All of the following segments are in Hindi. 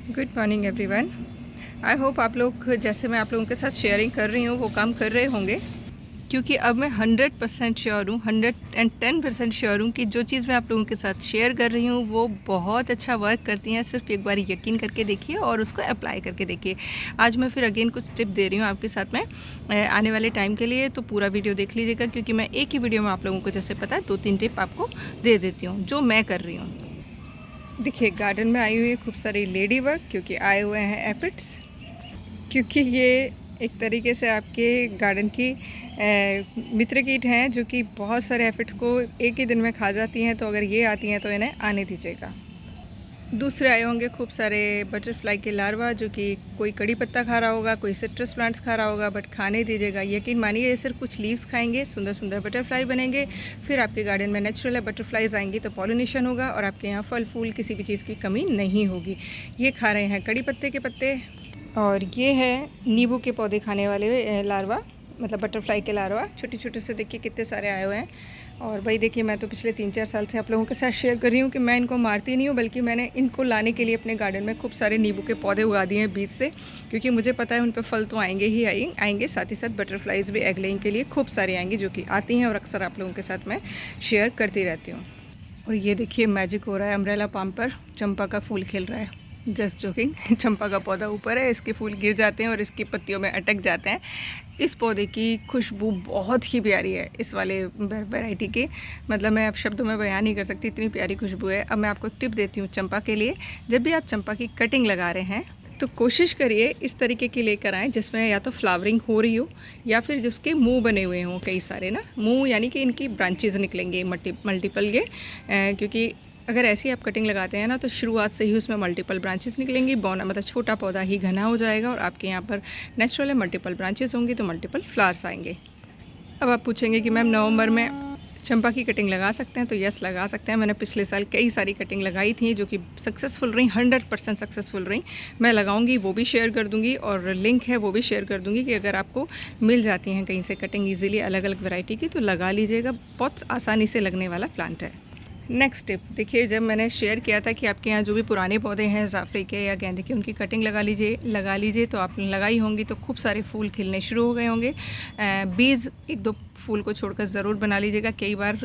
Good morning everyone. I hope आप लोग जैसे मैं आप लोगों के साथ शेयरिंग कर रही हूँ वो काम कर रहे होंगे, क्योंकि अब मैं 100% श्योर हूँ, 110% श्योर हूँ कि जो चीज़ मैं आप लोगों के साथ शेयर कर रही हूँ वो बहुत अच्छा वर्क करती हैं। सिर्फ एक बार यकीन करके देखिए और उसको अप्लाई करके देखिए। आज मैं फिर अगेन कुछ टिप दे रही हूँ आपके साथ में आने वाले टाइम के लिए, तो पूरा वीडियो देख लीजिएगा, क्योंकि मैं एक ही वीडियो में आप लोगों को जैसे पता है 2-3 टिप आपको दे देती हूँ जो मैं कर रही हूँ। देखिए, गार्डन में आई हुई है खूब सारी लेडी वर्क, क्योंकि आए हुए हैं एफिड्स, क्योंकि ये एक तरीके से आपके गार्डन की मित्र कीट हैं जो कि बहुत सारे एफिड्स को एक ही दिन में खा जाती हैं। तो अगर ये आती हैं तो इन्हें आने दीजिएगा। दूसरे आए होंगे खूब सारे बटरफ्लाई के लार्वा, जो कि कोई कड़ी पत्ता खा रहा होगा, कोई सिट्रस प्लांट्स खा रहा होगा, बट खाने दीजिएगा। यकीन मानिए ये सिर्फ कुछ लीव्स खाएंगे, सुंदर सुंदर बटरफ्लाई बनेंगे। फिर आपके गार्डन में नेचुरल बटरफ्लाइज आएंगी तो पॉलिनेशन होगा और आपके यहाँ फल फूल किसी भी चीज़ की कमी नहीं होगी। ये खा रहे हैं कड़ी पत्ते के पत्ते, और ये है नींबू के पौधे खाने वाले लार्वा, मतलब बटरफ्लाई के लार्वा। छोटे छोटे से देखिए कितने सारे आए हुए हैं। और भाई देखिए, मैं तो पिछले 3-4 साल से आप लोगों के साथ शेयर कर रही हूँ कि मैं इनको मारती नहीं हूँ, बल्कि मैंने इनको लाने के लिए अपने गार्डन में खूब सारे नींबू के पौधे उगा दिए हैं बीज से, क्योंकि मुझे पता है उन पर फल तो आएंगे ही आएंगे। साथ ही साथ बटरफ्लाइज भी एग लेइंग के लिए खूब सारी आएंगी, जो कि आती हैं और अक्सर आप लोगों के साथ मैं शेयर करती रहती हूँ। और ये देखिए मैजिक हो रहा है, अम्ब्रेला पाम पर चंपा का फूल खिल रहा है। Just joking. चंपा का पौधा ऊपर है, इसके फूल गिर जाते हैं और इसकी पत्तियों में अटक जाते हैं। इस पौधे की खुशबू बहुत ही प्यारी है, इस वाले वैरायटी की, मतलब मैं अब शब्दों में बयान नहीं कर सकती, इतनी प्यारी खुशबू है। अब मैं आपको टिप देती हूँ चंपा के लिए। जब भी आप चंपा की कटिंग लगा रहे हैं तो कोशिश करिए इस तरीके की लेकर आएँ जिसमें या तो फ्लावरिंग हो रही हो या फिर जिसके मुंह बने हुए हों, कई सारे ना मुंह, यानी कि इनकी ब्रांचेज निकलेंगे मल्टीपल ये, क्योंकि अगर ऐसी आप कटिंग लगाते हैं ना तो शुरुआत से ही उसमें मल्टीपल ब्रांचेस निकलेंगी। बौना मतलब छोटा पौधा ही घना हो जाएगा और आपके यहाँ पर नेचुरल मल्टीपल ब्रांचेस होंगी तो मल्टीपल फ्लावर्स आएंगे। अब आप पूछेंगे कि मैम नवंबर में चंपा की कटिंग लगा सकते हैं, तो यस लगा सकते हैं। मैंने पिछले साल कई सारी कटिंग लगाई थी जो कि सक्सेसफुल रही, 100% सक्सेसफुल रही। मैं लगाऊंगी वो भी शेयर कर दूंगी, और लिंक है वो भी शेयर कर दूंगी कि अगर आपको मिल जाती हैं कहीं से कटिंग ईजिली अलग अलग वैरायटी की तो लगा लीजिएगा। बहुत आसानी से लगने वाला प्लांट है। नेक्स्ट टिप देखिए, जब मैंने शेयर किया था कि आपके यहाँ जो भी पुराने पौधे हैं जाफरी के या गेंदे के, उनकी कटिंग लगा लीजिए तो आपने लगाई होंगी तो खूब सारे फूल खिलने शुरू हो गए होंगे। बीज 1-2 फूल को छोड़कर ज़रूर बना लीजिएगा। कई बार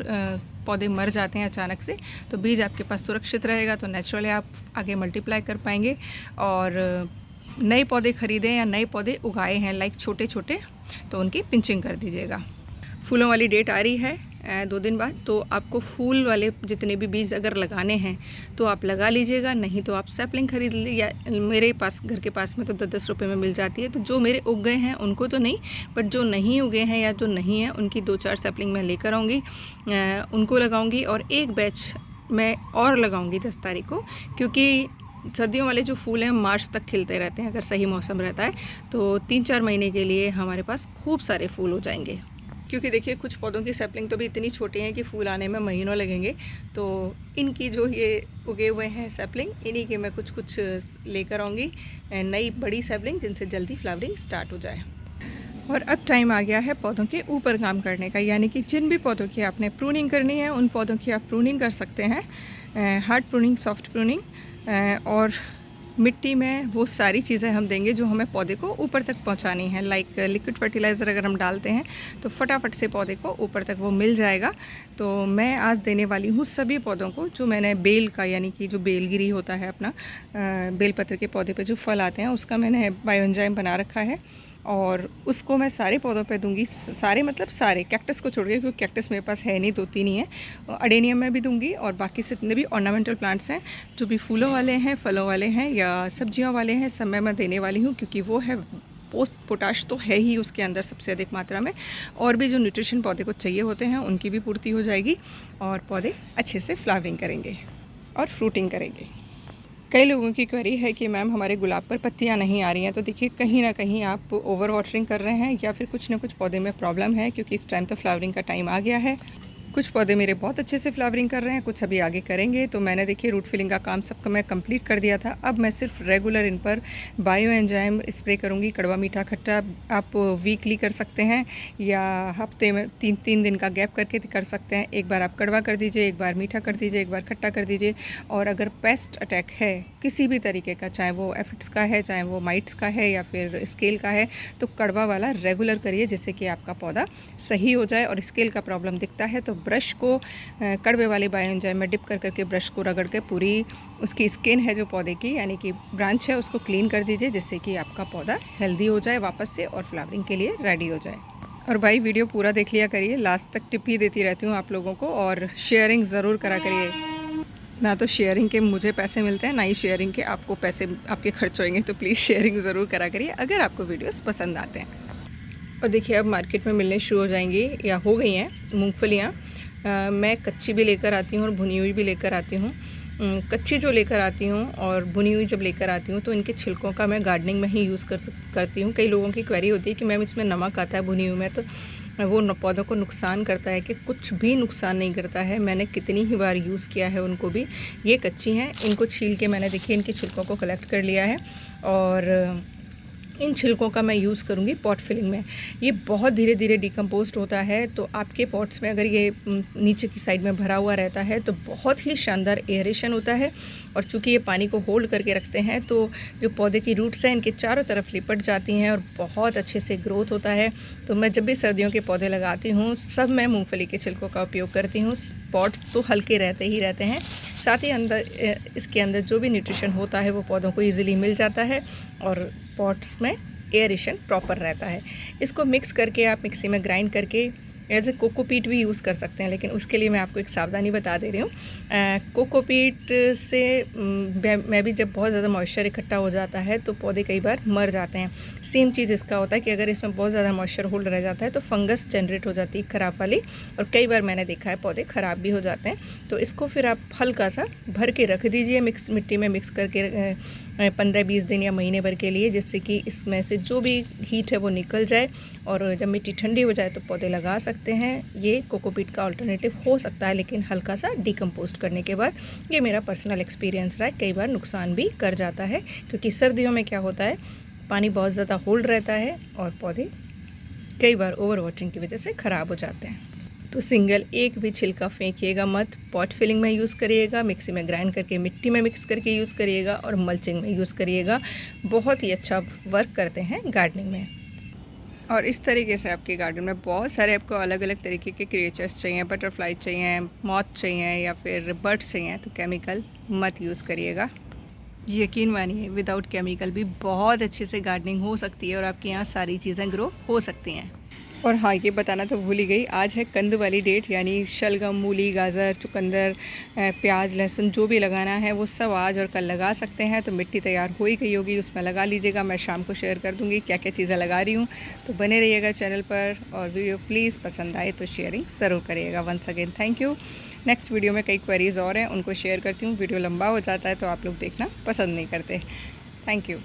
पौधे मर जाते हैं अचानक से, तो बीज आपके पास सुरक्षित रहेगा तो नेचुरली आप आगे मल्टीप्लाई कर पाएंगे। और नए पौधे ख़रीदें या नए पौधे उगाए हैं लाइक छोटे छोटे, तो उनकी पिंचिंग कर दीजिएगा। फूलों वाली डेट आ रही है 2 दिन बाद, तो आपको फूल वाले जितने भी बीज अगर लगाने हैं तो आप लगा लीजिएगा, नहीं तो आप सैपलिंग खरीद लीजिए। या मेरे पास घर के पास में तो 10-10 रुपये में मिल जाती है, तो जो मेरे उग गए हैं उनको तो नहीं, बट जो नहीं उगे हैं या जो नहीं है उनकी 2-4 सैपलिंग मैं लेकर आऊँगी, उनको लगाऊँगी। और एक बैच मैं और लगाऊँगी 10 तारीख को, क्योंकि सर्दियों वाले जो फूल हैं मार्च तक खिलते रहते हैं अगर सही मौसम रहता है, तो 3-4 महीने के लिए हमारे पास खूब सारे फूल हो जाएंगे। क्योंकि देखिए कुछ पौधों की सैपलिंग तो भी इतनी छोटी हैं कि फूल आने में महीनों लगेंगे, तो इनकी जो ये उगे हुए हैं सैपलिंग, इन्हीं के मैं कुछ लेकर आऊँगी नई बड़ी सैपलिंग, जिनसे जल्दी फ्लावरिंग स्टार्ट हो जाए। और अब टाइम आ गया है पौधों के ऊपर काम करने का, यानी कि जिन भी पौधों की आपने प्रूनिंग करनी है उन पौधों की आप प्रूनिंग कर सकते हैं। हार्ड प्रूनिंग, सॉफ्ट प्रूनिंग, और मिट्टी में वो सारी चीज़ें हम देंगे जो हमें पौधे को ऊपर तक पहुंचानी है। लाइक लिक्विड फर्टिलाइज़र अगर हम डालते हैं तो फटाफट से पौधे को ऊपर तक वो मिल जाएगा। तो मैं आज देने वाली हूँ सभी पौधों को जो मैंने बेल का, यानी कि जो बेलगिरी होता है अपना, बेलपत्र के पौधे पे जो फल आते हैं उसका मैंने बायोएंजाइम बना रखा है, और उसको मैं सारे पौधों पे दूंगी। सारे मतलब सारे, कैक्टस को छोड़ के, क्योंकि कैक्टस मेरे पास है नहीं, 2-3 ही हैं। अडेनियम में भी दूंगी, और बाकी से जितने भी ऑर्नामेंटल प्लांट्स हैं जो भी फूलों वाले हैं, फलों वाले हैं या सब्जियों वाले हैं, सब मैं देने वाली हूँ, क्योंकि वो है पोटाश तो है ही उसके अंदर सबसे अधिक मात्रा में, और भी जो न्यूट्रिशन पौधे को चाहिए होते हैं उनकी भी पूर्ति हो जाएगी, और पौधे अच्छे से फ्लावरिंग करेंगे और फ्रूटिंग करेंगे। कई लोगों की क्वेरी है कि मैम हमारे गुलाब पर पत्तियां नहीं आ रही हैं, तो देखिए कहीं ना कहीं आप ओवर वाटरिंग कर रहे हैं या फिर कुछ ना कुछ पौधे में प्रॉब्लम है, क्योंकि इस टाइम तो फ्लावरिंग का टाइम आ गया है। कुछ पौधे मेरे बहुत अच्छे से फ्लावरिंग कर रहे हैं, कुछ अभी आगे करेंगे। तो मैंने देखिए रूट फिलिंग का काम सबका मैं कंप्लीट कर दिया था। अब मैं सिर्फ रेगुलर इन पर बायो एंजाइम स्प्रे करूँगी, कड़वा मीठा खट्टा। आप वीकली कर सकते हैं या हफ्ते में 3 दिन का गैप करके कर सकते हैं। एक बार आप कड़वा कर दीजिए, एक बार मीठा कर दीजिए, एक बार खट्टा कर दीजिए। और अगर पेस्ट अटैक है किसी भी तरीके का, चाहे वो एफिड्स का है, चाहे वो माइट्स का है या फिर स्केल का है, तो कड़वा वाला रेगुलर करिए, जिससे कि आपका पौधा सही हो जाए। और स्केल का प्रॉब्लम दिखता है तो ब्रश को कड़वे वाले बायो एंजाइम में डिप कर करके ब्रश को रगड़ के पूरी उसकी स्किन है जो पौधे की, यानी कि ब्रांच है, उसको क्लीन कर दीजिए, जिससे कि आपका पौधा हेल्दी हो जाए वापस से और फ्लावरिंग के लिए रेडी हो जाए। और भाई वीडियो पूरा देख लिया करिए, लास्ट तक टिप ही देती रहती हूँ आप लोगों को। और शेयरिंग ज़रूर करा करिए, ना तो शेयरिंग के मुझे पैसे मिलते हैं, ना ही शेयरिंग के आपको पैसे आपके खर्च होंगे। तो प्लीज़ शेयरिंग ज़रूर करा करिए अगर आपको वीडियोस पसंद आते हैं। और देखिए अब मार्केट में मिलने शुरू हो जाएंगी या हो गई हैं मूंगफलियाँ। मैं कच्ची भी लेकर आती हूँ और भुनी हुई भी लेकर आती हूँ। कच्ची जो लेकर आती हूँ और भुनी हुई जब लेकर आती हूँ तो इनके छिलकों का मैं गार्डनिंग में ही यूज़ करती हूँ। कई लोगों की क्वेरी होती है कि मैम इसमें नमक आता है भुनी हुई में, तो वो पौधों को नुकसान करता है कि कुछ भी नुकसान नहीं करता है। मैंने कितनी ही बार यूज़ किया है उनको भी। ये कच्ची हैं, इनको छील के मैंने देखिए इनके छिलकों को कलेक्ट कर लिया है और इन छिलकों का मैं यूज़ करूँगी पॉट फिलिंग में। ये बहुत धीरे धीरे डिकम्पोस्ट होता है, तो आपके पॉट्स में अगर ये नीचे की साइड में भरा हुआ रहता है तो बहुत ही शानदार एयरेशन होता है। और चूँकि ये पानी को होल्ड करके रखते हैं तो जो पौधे की रूट्स हैं इनके चारों तरफ लिपट जाती हैं और बहुत अच्छे से ग्रोथ होता है। तो मैं जब भी सर्दियों के पौधे लगाती हूँ सब मैं मूँगफली के छिलकों का उपयोग करती हूँ। पॉट्स तो हल्के रहते ही रहते हैं, साथ ही अंदर इसके अंदर जो भी न्यूट्रिशन होता है वो पौधों को ईजिली मिल जाता है और पॉट्स में एयरेशन प्रॉपर रहता है। इसको मिक्स करके आप मिक्सी में ग्राइंड करके एज ए कोकोपीट भी यूज़ कर सकते हैं, लेकिन उसके लिए मैं आपको एक सावधानी बता दे रही हूँ। कोकोपीट से मैं भी जब बहुत ज़्यादा मॉइस्चर इकट्ठा हो जाता है तो पौधे कई बार मर जाते हैं। सेम चीज़ इसका होता है कि अगर इसमें बहुत ज़्यादा मॉइस्चर होल्ड रह जाता है तो फंगस जनरेट हो जाती है ख़राब वाली, और कई बार मैंने देखा है पौधे ख़राब भी हो जाते हैं। तो इसको फिर आप हल्का सा भर के रख दीजिए मिट्टी में मिक्स करके 15-20 दिन या महीने भर के लिए, जिससे कि इसमें से जो भी हीट है वो निकल जाए। और जब मिट्टी ठंडी हो जाए तो पौधे लगा सकते हैं। ये कोकोपीट का अल्टरनेटिव हो सकता है, लेकिन हल्का सा डिकम्पोस्ट करने के बाद। ये मेरा पर्सनल एक्सपीरियंस रहा है, कई बार नुकसान भी कर जाता है, क्योंकि सर्दियों में क्या होता है पानी बहुत ज़्यादा होल्ड रहता है और पौधे कई बार ओवर वाटरिंग की वजह से ख़राब हो जाते हैं। तो सिंगल एक भी छिलका फेंकिएगा मत, पॉट फिलिंग में यूज़ करिएगा, मिक्सी में ग्राइंड करके मिट्टी में मिक्स करके यूज़ करिएगा और मल्चिंग में यूज़ करिएगा। बहुत ही अच्छा वर्क करते हैं गार्डनिंग में। और इस तरीके से आपके गार्डन में बहुत सारे आपको अलग अलग तरीके के क्रिएचर्स चाहिए, बटरफ्लाई चाहिए, मॉथ चाहिए या फिर बर्ड्स चाहिए, तो केमिकल मत यूज़ करिएगा। यकीन मानिए विदाउट केमिकल भी बहुत अच्छे से गार्डनिंग हो सकती है और आपके यहाँ सारी चीज़ें ग्रो हो सकती हैं। और हाँ, ये बताना तो भूल ही गई, आज है कंद वाली डेट, यानी शलगम, मूली, गाजर, चुकंदर, प्याज, लहसुन जो भी लगाना है वो सब आज और कल लगा सकते हैं। तो मिट्टी तैयार हो ही गई होगी, उसमें लगा लीजिएगा। मैं शाम को शेयर कर दूँगी क्या क्या चीज़ें लगा रही हूँ। तो बने रहिएगा चैनल पर, और वीडियो प्लीज़ पसंद आए तो शेयरिंग ज़रूर करिएगा। Once again thank you. Next video में कई क्वेरीज़ और हैं, उनको शेयर करती हूँ। वीडियो लंबा हो जाता है तो आप लोग देखना पसंद नहीं करते। Thank you.